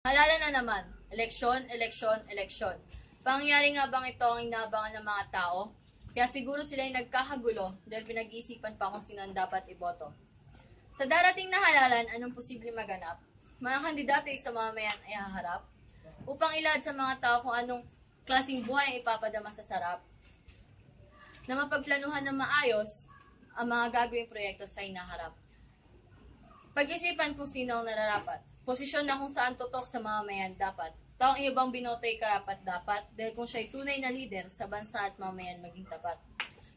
Halala na naman, eleksyon, eleksyon, eleksyon. Pangyayari nga bang ito ang inaabangan ng mga tao? Kaya siguro sila ay nagkakagulo dahil pinag-iisipan pa kung sino ang dapat iboto. Sa darating na halalan, anong posible maganap? Mga kandidato sa mamamayan ay haharap upang ilahad sa mga tao kung anong klaseng buhay ang ipapadama sa sarap na mapagplanuhan ng maayos ang mga gagawing proyekto sa hinaharap. Pag-isipan kung sino ang nararapat. Posisyon na kung saan tutok sa mamamayan dapat. Taong iyo bang binoto ay karapat-dapat dahil kung siya'y tunay na lider sa bansa at mamamayan maging tapat.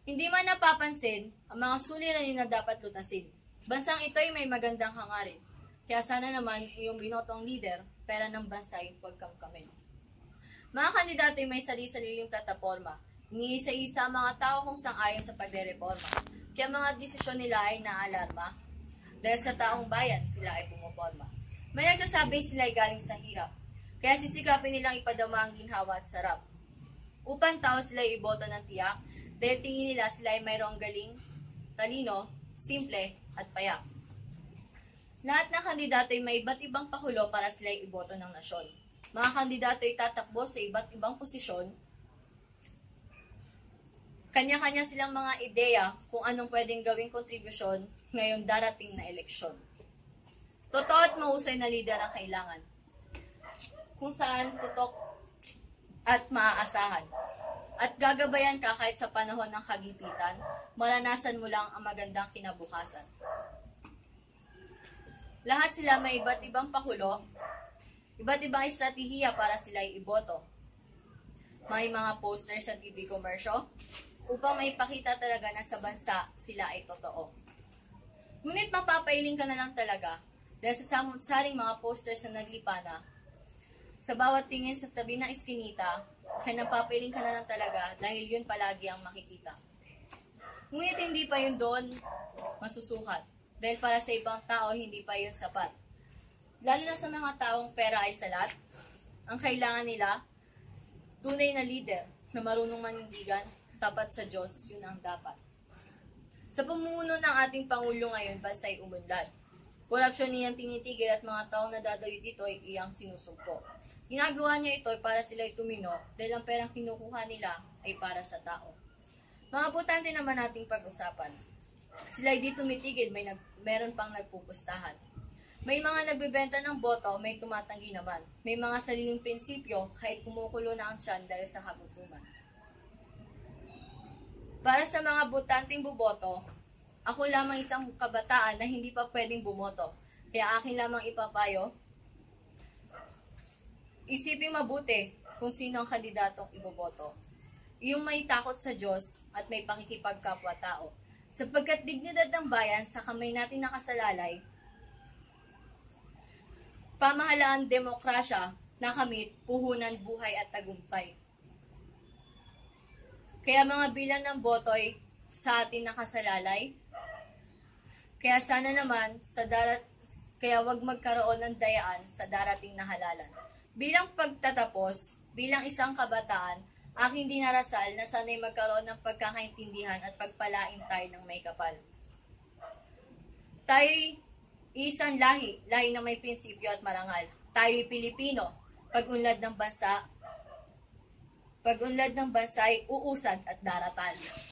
Hindi man napapansin ang mga suliranin na dapat lutasin. Bansang ito'y may magandang hangarin. Kaya sana naman iyong binotong lider, pera ng bansa ay huwag kamkamin. Mga kandidato ay may sarili-sariling plataforma. Iniisa-isa ang mga tao kung sang-ayon sa pagre-reforma. Kaya mga desisyon nila ay naalarma. Dahil sa taong bayan, sila ay pumoporma. May nagsasabing sila ay galing sa hirap. Kaya sisikapin nilang ipadama ang ginhawa at sarap. Upang tao sila ay iboto ng tiyak, dahil tingin nila sila ay mayroong galing, talino, simple, at payak. Lahat ng kandidato ay may iba't ibang pakulo para sila ay iboto ng nasyon. Mga kandidato ay tatakbo sa iba't ibang posisyon. Kanya-kanya silang mga ideya kung anong pwedeng gawing kontribusyon ngayong darating na eleksyon. Totoo at mahusay na lider ang kailangan, kung saan tutok at maaasahan. At gagabayan ka kahit sa panahon ng kagipitan, maranasan mo lang ang magandang kinabukasan. Lahat sila may iba't ibang pakulo, iba't ibang estratehiya para sila iboto. May mga posters sa TV komersyo upang maipakita talaga na sa bansa sila ay totoo. Ngunit mapapailing ka na lang talaga dahil sa samot-saring mga posters na naglipana. Sa bawat tingin sa tabi ng iskinita, kaya napapailing ka na lang talaga dahil yun palagi ang makikita. Ngunit hindi pa yun doon masusukat dahil para sa ibang tao hindi pa yun sapat. Lalo na sa mga taong pera ay salat, ang kailangan nila, tunay na lider na marunong manindigan, tapat sa Diyos, yun ang dapat. Sa pamumuno ng ating Pangulo ngayon, bansa'y umunlad. Korupsyon niyang tinitigil at mga taong nadadawit dito ay iyang sinusumpo. Ginagawa niya ito para sila'y tumino dahil ang perang kinukuha nila ay para sa tao. Mga butante naman nating pag-usapan. Sila'y di tumitigil, meron pang nagpupustahan. May mga nagbebenta ng boto, may tumatanggi naman. May mga sariling prinsipyo kahit kumukulo na ang tiyan dahil sa kagutuman. Para sa mga butanteng buboto, ako lamang isang kabataan na hindi pa pwedeng bumoto. Kaya akin lamang ipapayo, isipin mabuti kung sino ang kandidatong iboboto. Iyong may takot sa Diyos at may pakikipagkapwa-tao. Sapagkat dignidad ng bayan sa kamay natin nakasalalay, pamahalaan demokrasya, nakamit, puhunan, buhay at tagumpay. Kaya mga bilang ng boto ay sa atin nakasalalay. Kaya sana naman, kaya wag magkaroon ng dayaan sa darating na halalan. Bilang pagtatapos, bilang isang kabataan, aking dinarasal na sana'y magkaroon ng pagkakaintindihan at pagpalain tayo ng may kapal. Tayo'y isang lahi na may prinsipyo at marangal. Tayo'y Pilipino, pag-unlad ng bansa ay uusad at daratan.